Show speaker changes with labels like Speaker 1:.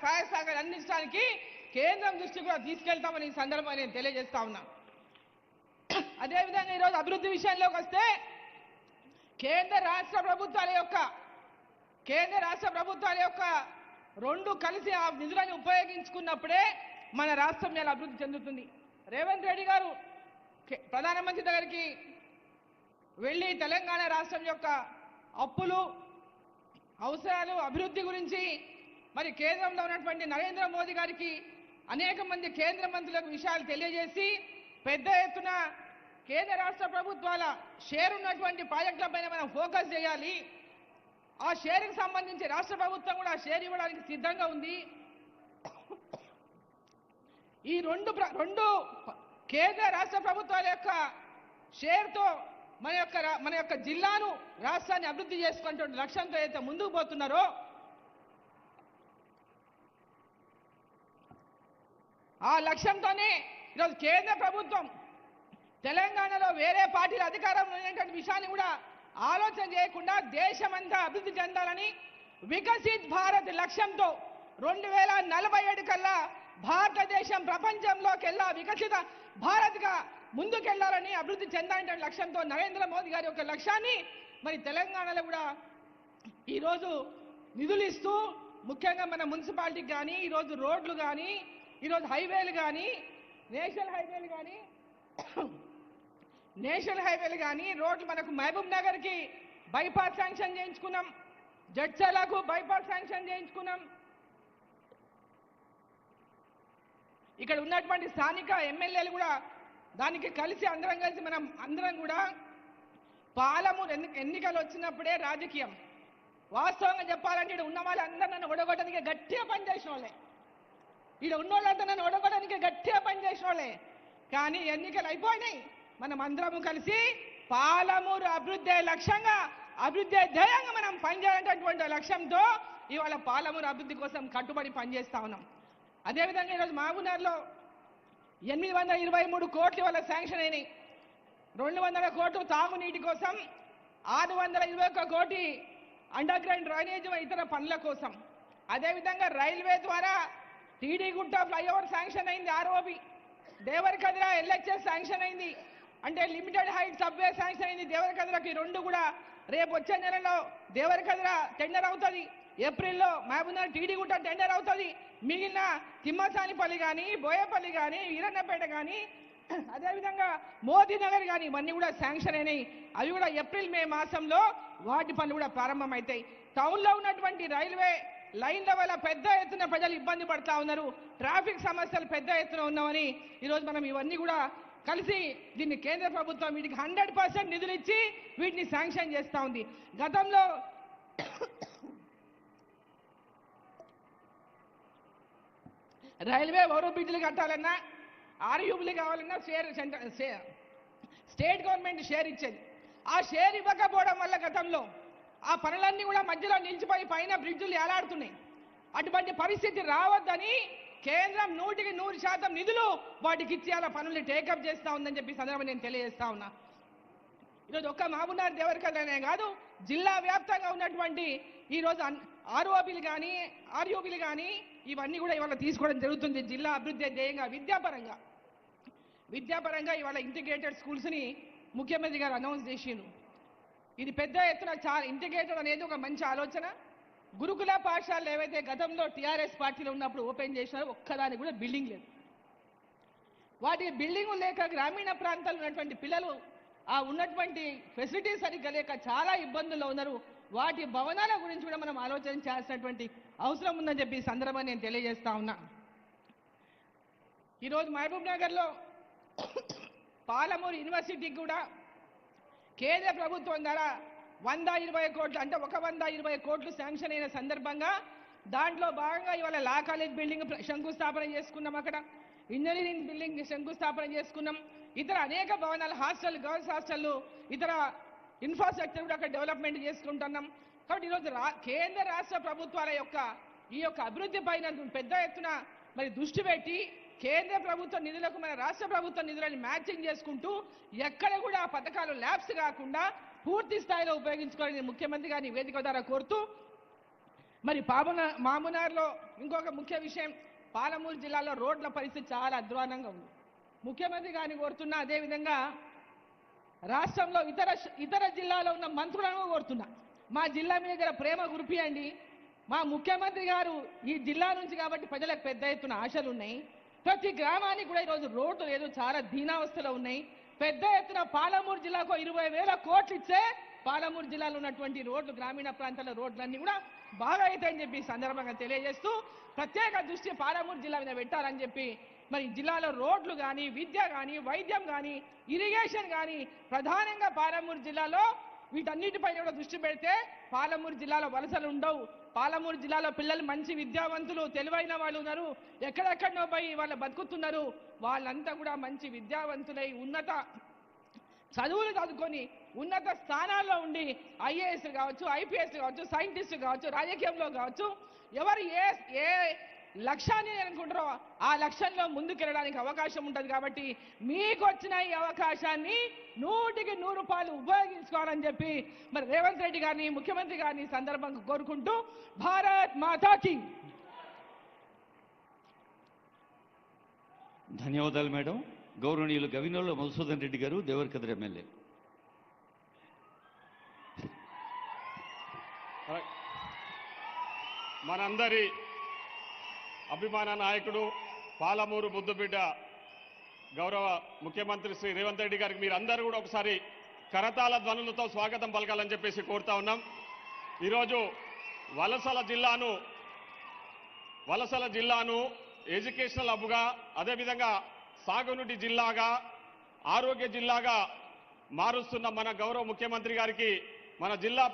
Speaker 1: సహాయ సహకారాలు అందించడానికి కేంద్రం దృష్టికి కూడా తీసుకెళ్తామని ఈ సందర్భంగా నేను తెలియజేస్తా ఉన్నా. అదేవిధంగా ఈరోజు అభివృద్ధి విషయంలోకి వస్తే కేంద్ర రాష్ట్ర ప్రభుత్వాల యొక్క రెండు కలిసి ఆ నిధులను ఉపయోగించుకున్నప్పుడే మన రాష్ట్రం ఇలా అభివృద్ధి చెందుతుంది. రేవంత్ రెడ్డి గారు ప్రధానమంత్రి దగ్గరికి వెళ్ళి తెలంగాణ రాష్ట్రం యొక్క అప్పులు, అవసరాలు, అభివృద్ధి గురించి మరి కేంద్రంలో ఉన్నటువంటి నరేంద్ర మోదీ గారికి అనేక మంది కేంద్ర మంత్రులకు విషయాలు తెలియజేసి పెద్ద ఎత్తున కేంద్ర రాష్ట్ర ప్రభుత్వాల షేర్ ఉన్నటువంటి ప్రాజెక్టులపైన మనం ఫోకస్ చేయాలి. ఆ షేర్కి సంబంధించి రాష్ట్ర ప్రభుత్వం కూడా షేర్ ఇవ్వడానికి సిద్ధంగా ఉంది. ఈ రెండు కేంద్ర రాష్ట్ర ప్రభుత్వాల యొక్క షేర్తో మన యొక్క జిల్లాను, రాష్ట్రాన్ని అభివృద్ధి చేసుకునే లక్ష్యంతో అయితే ముందుకు పోతున్నారో ఆ లక్ష్యంతోనే ఈరోజు కేంద్ర ప్రభుత్వం తెలంగాణలో వేరే పార్టీల అధికారంలో ఉన్నటువంటి విషయాన్ని కూడా ఆలోచన చేయకుండా దేశమంతా అభివృద్ధి చెందాలని వికసిత్ భారత్ లక్ష్యంతో 2047 కల్లా భారతదేశం ప్రపంచంలోకెల్లా వికసిత భారత్గా ముందుకెళ్లాలని, అభివృద్ధి చెందాలనే లక్ష్యంతో నరేంద్ర మోదీ గారి యొక్క లక్ష్యాన్ని మరి తెలంగాణలో కూడా ఈరోజు నిధులు ఇస్తూ ముఖ్యంగా మన మున్సిపాలిటీకి కానీ, ఈరోజు రోడ్లు కానీ, ఈరోజు హైవేలు కానీ, నేషనల్ హైవేలు కానీ రోడ్లు మనకు మహబూబ్ నగర్కి బైపాస్ శాంక్షన్ చేయించుకున్నాం, జడ్చర్లకు బైపాస్ శాంక్షన్ చేయించుకున్నాం. ఇక్కడ ఉన్నటువంటి స్థానిక ఎమ్మెల్యేలు కూడా దానికి కలిసి అందరం కూడా పాలమూరు ఎన్నికలు వచ్చినప్పుడే రాజకీయం. వాస్తవంగా చెప్పాలంటే ఇక్కడ ఉన్న వాళ్ళందరూ నన్ను ఒడగొట్టడానికి గట్టిగా పనిచేసిన వాళ్ళే, ఇక్కడ ఉన్నోళ్ళంతా నన్ను ఒడగొట్టడానికి గట్టిగా పనిచేసిన వాళ్ళే. కానీ ఎన్నికలు అయిపోయినాయి, మనం అందరము కలిసి పాలమూరు అభివృద్ధి లక్ష్యంగా, అభివృద్ధి ధ్యేయంగా మనం పనిచేయాలనేటువంటి లక్ష్యంతో ఇవాళ పాలమూరు అభివృద్ధి కోసం కట్టుబడి పనిచేస్తా ఉన్నాం. అదేవిధంగా ఈరోజు మహబూబ్నగర్లో 823 కోట్లు ఇవాళ శాంక్షన్ అయినాయి. 200 కోట్లు తాగునీటి కోసం, 621 కోటి అండర్ గ్రౌండ్ డ్రైనేజ్ ఇతర పనుల కోసం. అదేవిధంగా రైల్వే ద్వారా టీడీగుట్ట ఫ్లైఓవర్ శాంక్షన్ అయింది, ఆర్ఓబి. దేవరకద్ర ఎల్హెచ్ఎస్ శాంక్షన్ అయింది, అంటే లిమిటెడ్ హైట్ సబ్వే శాంక్షన్ అయింది దేవరకద్రకి. రెండు కూడా రేపు వచ్చే నెలలో దేవరకద్ర టెండర్ అవుతుంది, ఏప్రిల్లో మహబూబ్నగర్ టీడీగుట్ట టెండర్ అవుతుంది. మిగిలిన తిమ్మసానిపల్లి కానీ, బోయపల్లి కానీ, ఈరన్నపేట కానీ, అదేవిధంగా మోదీనగర్ కానీ ఇవన్నీ కూడా శాంక్షన్ అయినాయి. అవి కూడా ఏప్రిల్ మే మాసంలో వాటి పనులు కూడా ప్రారంభమవుతాయి. టౌన్లో ఉన్నటువంటి రైల్వే లైన్ల వల్ల పెద్ద ఎత్తున ప్రజలు ఇబ్బంది పడతా ఉన్నారు, ట్రాఫిక్ సమస్యలు పెద్ద ఎత్తున ఉన్నామని ఈరోజు మనం ఇవన్నీ కూడా కలిసి దీన్ని కేంద్ర ప్రభుత్వం వీటికి 100% నిధులు ఇచ్చి వీటిని శాంక్షన్ చేస్తూ ఉంది. గతంలో రైల్వే ఓవర్ బ్రిడ్జ్లు కట్టాలన్నా, ఆర్యూబీలు కావాలన్నా స్టేట్ గవర్నమెంట్ షేర్ ఇచ్చేది. ఆ షేర్ ఇవ్వకపోవడం వల్ల గతంలో ఆ పనులన్నీ కూడా మధ్యలో నిలిచిపోయి పైన బ్రిడ్జులు ఏలాడుతున్నాయి. అటువంటి పరిస్థితి రావద్దని కేంద్రం 100% నిధులు వాటికి ఇచ్చి అలా పనులు టేకప్ చేస్తూ ఉందని చెప్పి సందర్భంగా నేను తెలియజేస్తా ఉన్నా. ఈరోజు ఒక్క మహబూబ్నగర్ దేవరకద్రనే కాదు, జిల్లా వ్యాప్తంగా ఉన్నటువంటి ఈరోజు ఆర్ఓబీలు కానీ, ఆర్యూబీలు కానీ ఇవన్నీ కూడా ఇవాళ తీసుకోవడం జరుగుతుంది. జిల్లా అభివృద్ధి ధ్యేయంగా విద్యాపరంగా ఇవాళ ఇంటిగ్రేటెడ్ స్కూల్స్ని ముఖ్యమంత్రి గారు అనౌన్స్ చేసిండ్రు. ఇది పెద్ద ఎత్తున చాలా ఇంటిగ్రేటెడ్ అనేది ఒక మంచి ఆలోచన. గురుకుల పాఠశాలలు ఏవైతే గతంలో టీఆర్ఎస్ పార్టీలో ఉన్నప్పుడు ఓపెన్ చేసినారో ఒక్కదానికి కూడా బిల్డింగ్ లేదు. వాటి బిల్డింగ్ లేక గ్రామీణ ప్రాంతాల్లో ఉన్నటువంటి పిల్లలు ఆ ఉన్నటువంటి ఫెసిలిటీస్ సరిగ్గా లేక చాలా ఇబ్బందుల్లో ఉన్నారు. వాటి భవనాల గురించి కూడా మనం ఆలోచన చేయాల్సినటువంటి అవసరం ఉందని చెప్పి ఈ సందర్భంగా నేను తెలియజేస్తా ఉన్నా. ఈరోజు మహబూబ్ నగర్లో పాలమూరు యూనివర్సిటీకి కూడా కేంద్ర ప్రభుత్వం ద్వారా 120 కోట్లు, అంటే 120 కోట్లు శాంక్షన్ అయిన సందర్భంగా దాంట్లో భాగంగా ఇవాళ లా కాలేజ్ బిల్డింగ్ శంకుస్థాపన చేసుకున్నాం, అక్కడ ఇంజనీరింగ్ బిల్డింగ్ శంకుస్థాపన చేసుకున్నాం, ఇతర అనేక భవనాలు, హాస్టల్, గర్ల్స్ హాస్టళ్ళు, ఇతర ఇన్ఫ్రాస్ట్రక్చర్ కూడా అక్కడ డెవలప్మెంట్ చేసుకుంటున్నాం. కాబట్టి ఈరోజు కేంద్ర రాష్ట్ర ప్రభుత్వాల యొక్క ఈ యొక్క అభివృద్ధి పైన పెద్ద ఎత్తున మరి దృష్టి పెట్టి కేంద్ర ప్రభుత్వ నిధులకు మన రాష్ట్ర ప్రభుత్వ నిధులను మ్యాచింగ్ చేసుకుంటూ ఎక్కడ కూడా పథకాలు ల్యాబ్స్ కాకుండా పూర్తి స్థాయిలో ఉపయోగించుకోవాలని ముఖ్యమంత్రి గారిని వేదిక ద్వారా కోరుతూ, మరి మామునార్లో ఇంకొక ముఖ్య విషయం, పాలమూరు జిల్లాలో రోడ్ల పరిస్థితి చాలా అధ్వానంగా ఉంది. ముఖ్యమంత్రి గారిని కోరుతున్నా, అదేవిధంగా రాష్ట్రంలో ఇతర జిల్లాలో ఉన్న మంత్రులను కోరుతున్నా, మా జిల్లా మీద దగ్గర ప్రేమ కురిపియండి. మా ముఖ్యమంత్రి గారు ఈ జిల్లా నుంచి కాబట్టి ప్రజలకు పెద్ద ఎత్తున ఆశలు ఉన్నాయి. ప్రతి గ్రామానికి కూడా ఈరోజు రోడ్లు లేదు, చాలా దీనావస్థలో ఉన్నాయి. పెద్ద ఎత్తున పాలమూరు జిల్లాకు 20,000 కోట్లు ఇచ్చే పాలమూరు జిల్లాలో ఉన్నటువంటి రోడ్లు, గ్రామీణ ప్రాంతాల రోడ్లన్నీ కూడా బాగా అవుతాయని చెప్పి సందర్భంగా తెలియజేస్తూ ప్రత్యేక దృష్టి పాలమూరు జిల్లా మీద పెట్టాలని చెప్పి, మరి జిల్లాలో రోడ్లు కానీ, విద్య కానీ, వైద్యం కానీ, ఇరిగేషన్ కానీ, ప్రధానంగా పాలమూరు జిల్లాలో వీటన్నిటిపై కూడా దృష్టి పెడితే పాలమూరు జిల్లాలో వలసలు ఉండవు. పాలమూరు జిల్లాలో పిల్లలు మంచి విద్యావంతులు, తెలివైన వాళ్ళు ఉన్నారు, ఎక్కడెక్కడో పోయి వాళ్ళు బతుకుతున్నారు. వాళ్ళంతా కూడా మంచి విద్యావంతులై ఉన్నత చదువులు చదువుకొని ఉన్నత స్థానాల్లో ఉండి ఐఏఎస్ కావచ్చు, ఐపీఎస్ కావచ్చు, సైంటిస్ట్ కావచ్చు, రాజకీయంలో కావచ్చు, ఎవరు ఏ లక్ష్యాన్ని అనుకుంటారో ఆ లక్ష్యంలో ముందుకెళ్ళడానికి అవకాశం ఉంటుంది. కాబట్టి మీకు వచ్చిన ఈ అవకాశాన్ని 100కి 100 ఉపయోగించుకోవాలని చెప్పి మరి రేవంత్ రెడ్డి గారిని, ముఖ్యమంత్రి గారిని సందర్భంగా కోరుకుంటూ, భారత్ మాతాకి.
Speaker 2: ధన్యవాదాలు మేడం. గౌరవనీయులు గవినోళ్ళ మధుసూదన్ రెడ్డి గారు, దేవరకద్ర ఎమ్మెల్యే.
Speaker 3: మనందరి అభిమాన నాయకుడు, పాలమూరు ముద్దుబిడ్డ, గౌరవ ముఖ్యమంత్రి శ్రీ రేవంత్ రెడ్డి గారికి మీరందరూ కూడా ఒకసారి కరతాళ ధ్వనులతో స్వాగతం పలకాలని చెప్పేసి కోరుతా ఉన్నాం. ఈరోజు వలసల జిల్లాను ఎడ్యుకేషనల్ హబ్గా, అదేవిధంగా సాగునీటి జిల్లాగా, ఆరోగ్య జిల్లాగా మారుస్తున్న మన గౌరవ ముఖ్యమంత్రి గారికి మన జిల్లా